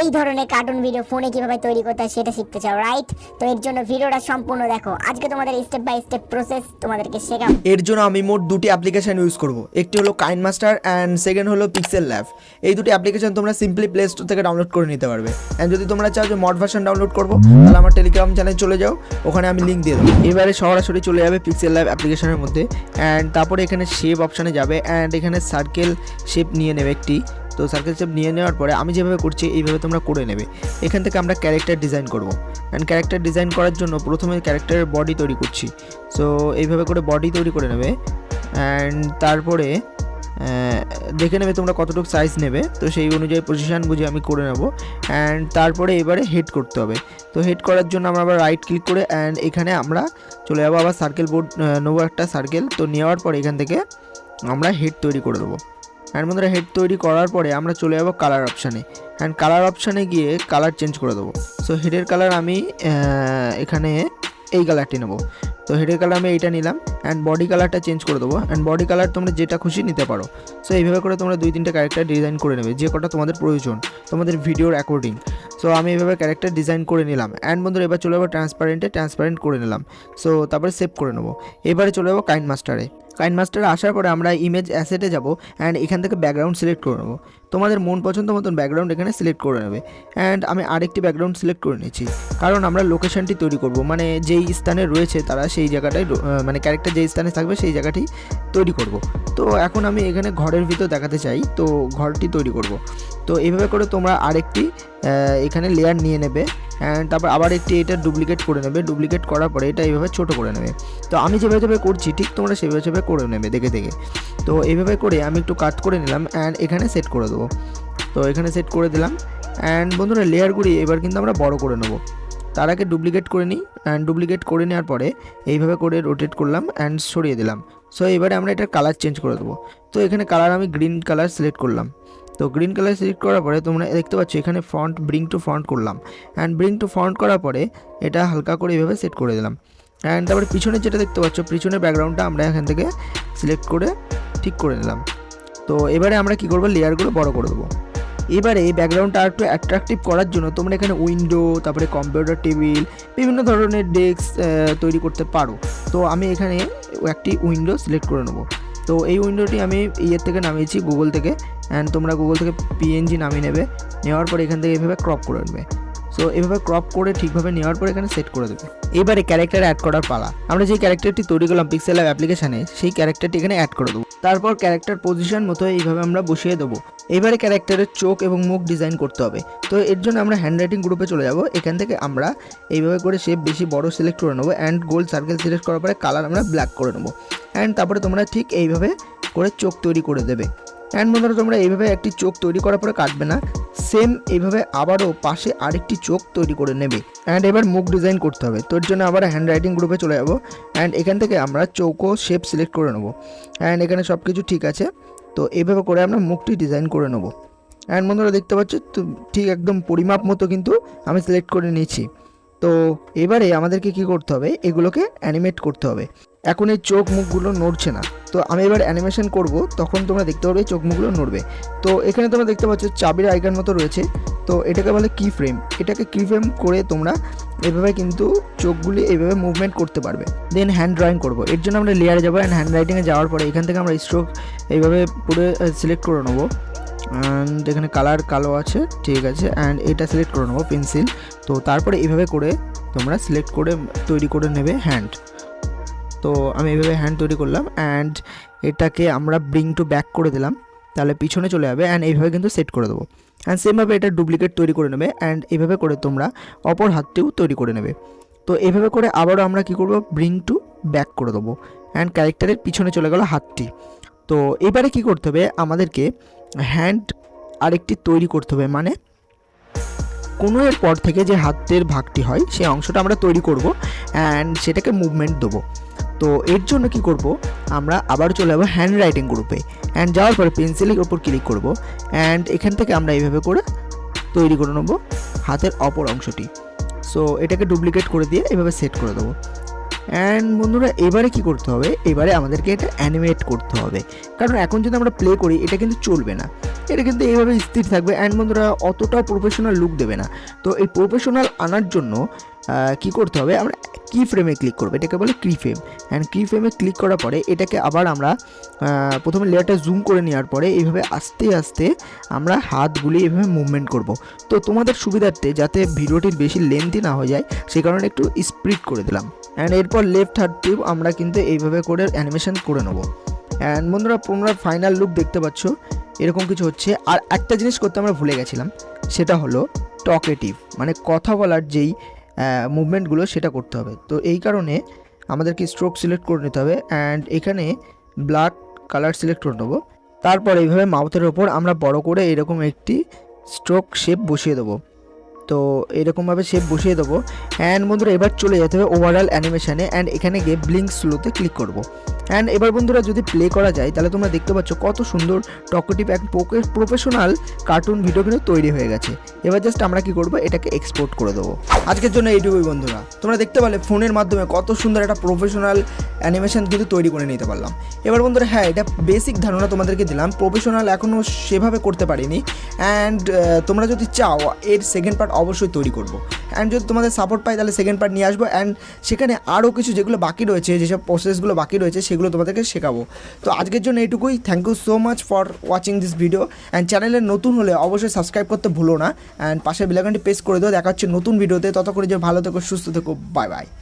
এই ধরনের cartoon video ফোনে কিভাবে তৈরি করতে হয় সেটা শিখতে চাও, রাইট? তো এর জন্য ভিডিওটা সম্পূর্ণ দেখো। আজকে তোমাদের স্টেপ বাই স্টেপ প্রসেস তোমাদেরকে শেখাবো। এর জন্য আমি মোট দুটি অ্যাপ্লিকেশন ইউজ করব। একটি হলো কাইনমাস্টার অ্যান্ড সেকেন্ড হলো পিক্সেল ল্যাব। এই দুটি অ্যাপ্লিকেশন তোমরা সিম্পলি প্লে স্টোর থেকে ডাউনলোড করে নিতে পারবে। অ্যান্ড যদি তোমরা চাও যে মড ভার্সন ডাউনলোড করবো, তাহলে আমার টেলিগ্রাম চ্যানেল চলে যাও, ওখানে আমি লিঙ্ক দিয়ে দেবো। এবারে সরাসরি চলে যাবে পিক্সেল ল্যাব অ্যাপ্লিকেশনের মধ্যে, অ্যান্ড তারপরে এখানে শেপ অপশানে যাবে, অ্যান্ড এখানে সার্কেল শেপ নিয়ে নেবে একটি। তো সার্কেল শেপ নিয়ে নেওয়ার পরে আমি যেভাবে করছি এইভাবে তোমরা করে নেবে। এখান থেকে আমরা ক্যারেক্টার ডিজাইন করব। অ্যান্ড ক্যারেক্টার ডিজাইন করার জন্য প্রথমে ক্যারেক্টারের বডি তৈরি করছি। সো এইভাবে করে বডি তৈরি করে নেবে, অ্যান্ড তারপরে দেখে নেবে তোমরা কতটুকু সাইজ নেবে, তো সেই অনুযায়ী পজিশান বুঝে আমি করে নেব। অ্যান্ড তারপরে এবারে হেড করতে হবে। তো হেড করার জন্য আমরা আবার রাইট ক্লিক করে অ্যান্ড এখানে আমরা চলে যাবো আবার সার্কেল বোর্ড নেবো একটা সার্কেল। তো নেওয়ার পরে এখান থেকে আমরা হেড তৈরি করে দেবো। অ্যান্ড বন্ধুরা হেড তৈরি করার পরে আমরা চলে যাবো কালার অপশানে, অ্যান্ড কালার অপশানে গিয়ে কালার চেঞ্জ করে দেবো। সো হেডের কালার আমি এখানে এই কালারটি নেব। তো হেডের কালার আমি এইটা নিলাম, অ্যান্ড বডি কালারটা চেঞ্জ করে দেবো। অ্যান্ড বডি কালার তোমরা যেটা খুশি নিতে পারো। সো এইভাবে করে তোমরা 2-3টে ক্যারেক্টার ডিজাইন করে নেবে, যে কটা তোমাদের প্রয়োজন তোমাদের ভিডিওর অ্যাকর্ডিং। সো আমি এইভাবে ক্যারেক্টার ডিজাইন করে নিলাম। অ্যান্ড বন্ধুরা এবার চলে যাবো ট্রান্সপারেন্ট করে নিলাম। সো তারপরে সেভ করে নেবো। এবারে চলে যাবো কাইনমাস্টারে আসার পরে আমরা ইমেজ অ্যাসেটে যাব, অ্যান্ড এখান থেকে ব্যাকগ্রাউন্ড সিলেক্ট করে নেবো। তোমাদের মন পছন্দ মতন ব্যাকগ্রাউন্ড এখানে সিলেক্ট করে নেবে। অ্যান্ড আমি আরেকটি ব্যাকগ্রাউন্ড সিলেক্ট করে নিয়েছি, কারণ আমরা লোকেশনটি তৈরি করব, মানে যেই স্থানে রয়েছে তারা সেই জায়গাটাই, মানে ক্যারেক্টার যেই স্থানে থাকবে সেই জায়গাটি তৈরি করব। তো এখন আমি এখানে ঘরের ভিতর দেখাতে চাই, তো ঘরটি তৈরি করব। তো এইভাবে করে তোমরা আরেকটি এখানে লেয়ার নিয়ে নেবে, অ্যান্ড তারপর আবার একটি এটা ডুপ্লিকেট করে নেবে। ডুপ্লিকেট করার পরে এটা এইভাবে ছোটো করে নেবে। তো আমি যেভাবে করছি ঠিক তোমরা সেভাবে করে নেবে দেখে দেখে। তো এইভাবে করে আমি একটু কাট করে নিলাম, অ্যান্ড এখানে সেট করে দেবো। তো এখানে সেট করে দিলাম। অ্যান্ড বন্ধুরা লেয়ারগুলি এবার কিন্তু আমরা বড় করে নেবো। তার আগে ডুপ্লিকেট করে নিই, অ্যান্ড ডুপ্লিকেট করে নেওয়ার পরে এইভাবে করে রোটেট করলাম অ্যান্ড সরিয়ে দিলাম। সো এবারে আমরা এটার কালার চেঞ্জ করে দেবো। তো এখানে কালার আমি গ্রিন কালার সিলেক্ট করলাম। তো গ্রিন কালার সিলেক্ট করার পরে তোমরা দেখতে পাচ্ছ এখানে ফন্ট ব্রিং টু ফন্ট করলাম, অ্যান্ড ব্রিং টু ফন্ট করার পরে এটা হালকা করে এইভাবে সেট করে দিলাম। অ্যান্ড তারপরে পিছনে যেটা দেখতে পাচ্ছ পিছনের ব্যাকগ্রাউন্ডটা আমরা এখান থেকে সিলেক্ট করে ঠিক করে নিলাম। তো এবারে আমরা কি করবো, লেয়ারগুলো বড় করে দেবো। এবারে এই ব্যাকগ্রাউন্ডটা একটু অ্যাট্রাকটিভ করার জন্য তোমরা এখানে উইন্ডো, তারপরে কম্পিউটার টেবিল, বিভিন্ন ধরনের ডেস্ক তৈরি করতে পারো। তো আমি এখানে একটি উইন্ডো সিলেক্ট করে নেবো। তো এই উইন্ডোটি আমি ইয়ের থেকে নামিয়েছি, গুগল থেকে। অ্যান্ড তোমরা গুগল থেকে পিএনজি নামিয়ে নেবে, নেওয়ার পরে এখান থেকে এভাবে ক্রপ করে নেবে। সো এভাবে ক্রপ করে ঠিকভাবে নেওয়ার পরে এখানে সেট করে দেবে। এবারে ক্যারেক্টার অ্যাড করার পালা। আমরা যে ক্যারেক্টারটি তৈরি করলাম পিক্সেল ল্যাব অ্যাপ্লিকেশানে, সেই ক্যারেক্টারটি এখানে অ্যাড করে দেবো। তারপর ক্যারেক্টার পজিশন মতো এইভাবে আমরা বসিয়ে দেবো। এবারে ক্যারেক্টারের চোখ এবং মুখ ডিজাইন করতে হবে। তো এর জন্য আমরা হ্যান্ডরাইটিং গ্রুপে চলে যাব। এখান থেকে আমরা এইভাবে করে শেপ বেশি বড় সিলেক্ট করে নেবো, অ্যান্ড গোল সার্কেল সিলেক্ট করার পরে কালার আমরা ব্ল্যাক করে নেবো। অ্যান্ড তারপরে তোমরা ঠিক এইভাবে করে চোখ তৈরি করে দেবে। অ্যান্ড বন্ধুরা তোমরা এইভাবে একটি চোখ তৈরি করার পরে কাটবে না, সেম এইভাবে আবারও পাশে আরেকটি চোখ তৈরি করে নেবে। অ্যান্ড এবার মুখ ডিজাইন করতে হবে। তো এর জন্য আবার হ্যান্ডরাইটিং গ্রুপে চলে যাবো, অ্যান্ড এখান থেকে আমরা চৌকো শেপ সিলেক্ট করে নেবো। অ্যান্ড এখানে সব কিছু ঠিক আছে। তো এইভাবে করে আমরা মুখটি ডিজাইন করে নেবো। অ্যান্ড বন্ধুরা দেখতে পাচ্ছ তো ঠিক একদম পরিমাপ মতো কিন্তু আমি সিলেক্ট করে নিয়েছি। তো এবারে আমাদেরকে কি করতে হবে, এগুলোকে অ্যানিমেট করতে হবে। এখন এই চোখ মুখগুলো নড়ছে না, তো আমি এবার অ্যানিমেশন করব, তখন তোমরা দেখতে পারবে চোখ মুখগুলো নড়বে। তো এখানে তোমরা দেখতে পাচ্ছ চাবির আইকন মতো রয়েছে, তো এটাকে বলে কি ফ্রেম। এটাকে কি ফ্রেম করে তোমরা এভাবে কিন্তু চোখগুলি এইভাবে মুভমেন্ট করতে পারবে। দেন হ্যান্ড ড্রয়িং করব। এর জন্য আমরা লেয়ারে যাবো, অ্যান্ড হ্যান্ড রাইটিংয়ে যাওয়ার পরে এখান থেকে আমরা স্ট্রোক এইভাবে পুরো সিলেক্ট করে নেবো। অ্যান্ড এখানে কালার কালো আছে, ঠিক আছে। অ্যান্ড এটা সিলেক্ট করে নেবো পেন্সিল। তো তারপরে এইভাবে করে তোমরা সিলেক্ট করে তৈরি করে নেবে হ্যান্ড। তো আমি এইভাবে হ্যান্ড তৈরি করলাম, অ্যান্ড এটাকে আমরা ব্রিং টু ব্যাক করে দিলাম, তাহলে পিছনে চলে যাবে। অ্যান্ড এইভাবে কিন্তু সেট করে দেবো। অ্যান্ড সেমভাবে এটা ডুপ্লিকেট তৈরি করে নেবে, অ্যান্ড এইভাবে করে তোমরা অপর হাতটিও তৈরি করে নেবে। তো এইভাবে করে আবারও আমরা কি করব, ব্রিং টু ব্যাক করে দেবো। অ্যান্ড ক্যারেক্টারের পিছনে চলে গেল হাতটি। তো এবারে কি করতে হবে, আমাদেরকে হ্যান্ড আরেকটি তৈরি করতে হবে, মানে কোনো এর পর থেকে যে হাতের ভাগটি হয় সেই অংশটা আমরা তৈরি করব, অ্যান্ড সেটাকে মুভমেন্ট দেবো। তো এর জন্য কি করব, আমরা আবার চলে যাবো হ্যান্ড রাইটিং গ্রুপে, অ্যান্ড যাওয়ার পরে পেন্সিলের উপর ক্লিক করব, অ্যান্ড এখান থেকে আমরা এইভাবে করে তৈরি করে নেব হাতের অপর অংশটি। সো এটাকে ডুপ্লিকেট করে দিয়ে এভাবে সেট করে দেবো। অ্যান্ড বন্ধুরা এবারে কি করতে হবে, এবারে আমাদেরকে এটা অ্যানিমেট করতে হবে, কারণ এখন যদি আমরা প্লে করি এটা কিন্তু চলবে না, এটা কিন্তু এইভাবে স্থির থাকবে। অ্যান্ড বন্ধুরা অতটাও প্রফেশনাল লুক দেবে না। তো এই প্রফেশনাল আনার জন্য কি করতে হবে, আমরা কি ফ্রেমে ক্লিক করবো, এটাকে বলে কি ফ্রেম। অ্যান্ড কি ফ্রেমে ক্লিক করার পরে এটাকে আবার আমরা প্রথমে লেয়ারটা জুম করে নেওয়ার পরে এইভাবে আস্তে আস্তে আমরা হাতগুলি এইভাবে মুভমেন্ট করব। তো তোমাদের সুবিধার্থে যাতে ভিডিওটির বেশি লেন্থি না হয়ে যায় সেই কারণে একটু স্প্লিট করে দিলাম। অ্যান্ড এরপর লেফট হাত টিপ আমরা কিন্তু এইভাবে করে অ্যানিমেশন করে নেবো। অ্যান্ড বন্ধুরা তোমরা ফাইনাল লুক দেখতে পাচ্ছ এরকম কিছু হচ্ছে। আর একটা জিনিস করতে আমরা ভুলে গেছিলাম, সেটা হলো টকেটিভ, মানে কথা বলার যেই মুভমেন্টগুলো সেটা করতে হবে। তো এই কারণে আমাদেরকে স্ট্রোক সিলেক্ট করে নিতে হবে অ্যান্ড এখানে ব্ল্যাক কালার সিলেক্ট করে নেবো। তারপর এইভাবে মাউথের ওপর আমরা বড় করে এরকম একটি স্ট্রোক শেপ বসিয়ে দেবো। তো এরকমভাবে শেপ বসিয়ে দেবো। অ্যান্ড বন্ধুরা এবার চলে যেতে হবে ওভারঅল অ্যানিমেশানে অ্যান্ড এখানে গিয়ে ব্লিঙ্ক স্লোতে ক্লিক করব। অ্যান্ড এবার বন্ধুরা যদি প্লে করা যায় তাহলে তোমরা দেখতে পাচ্ছ কত সুন্দর টকেটিভ এক প্রফেশনাল কার্টুন ভিডিও কিন্তু তৈরি হয়ে গেছে। এবার জাস্ট আমরা কি করব, এটাকে এক্সপোর্ট করে দেবো। আজকের জন্য এইটুকুই বন্ধুরা, তোমরা দেখতে পারলে ফোনের মাধ্যমে কত সুন্দর একটা প্রফেশনাল অ্যানিমেশন কিন্তু তৈরি করে নিতে পারলাম। এবার বন্ধুরা হ্যাঁ, এটা বেসিক ধারণা তোমাদেরকে দিলাম, প্রফেশনাল এখনও সেভাবে করতে পারিনি। অ্যান্ড তোমরা যদি চাও এর সেকেন্ড পার্ট অবশ্যই তৈরি করবো। অ্যান্ড যদি তোমাদের সাপোর্ট পাই তাহলে সেকেন্ড পার্ট নিয়ে আসবো। অ্যান্ড সেখানে আরও কিছু যেগুলো বাকি রয়েছে, যেসব প্রসেসগুলো বাকি রয়েছে সেগুলো তোমাদেরকে শেখাবো। তো আজকের জন্য এইটুকুই। Thank you so much for watching this video. And চ্যানেলে নতুন হলে অবশ্যই সাবস্ক্রাইব করতে ভুলো না। অ্যান্ড পাশে বেল আইকনটি প্রেস করে দিও। দেখা হচ্ছে নতুন ভিডিওতে। ততক্ষণে যে ভালো থেকো, সুস্থ থেকো, বাই বাই।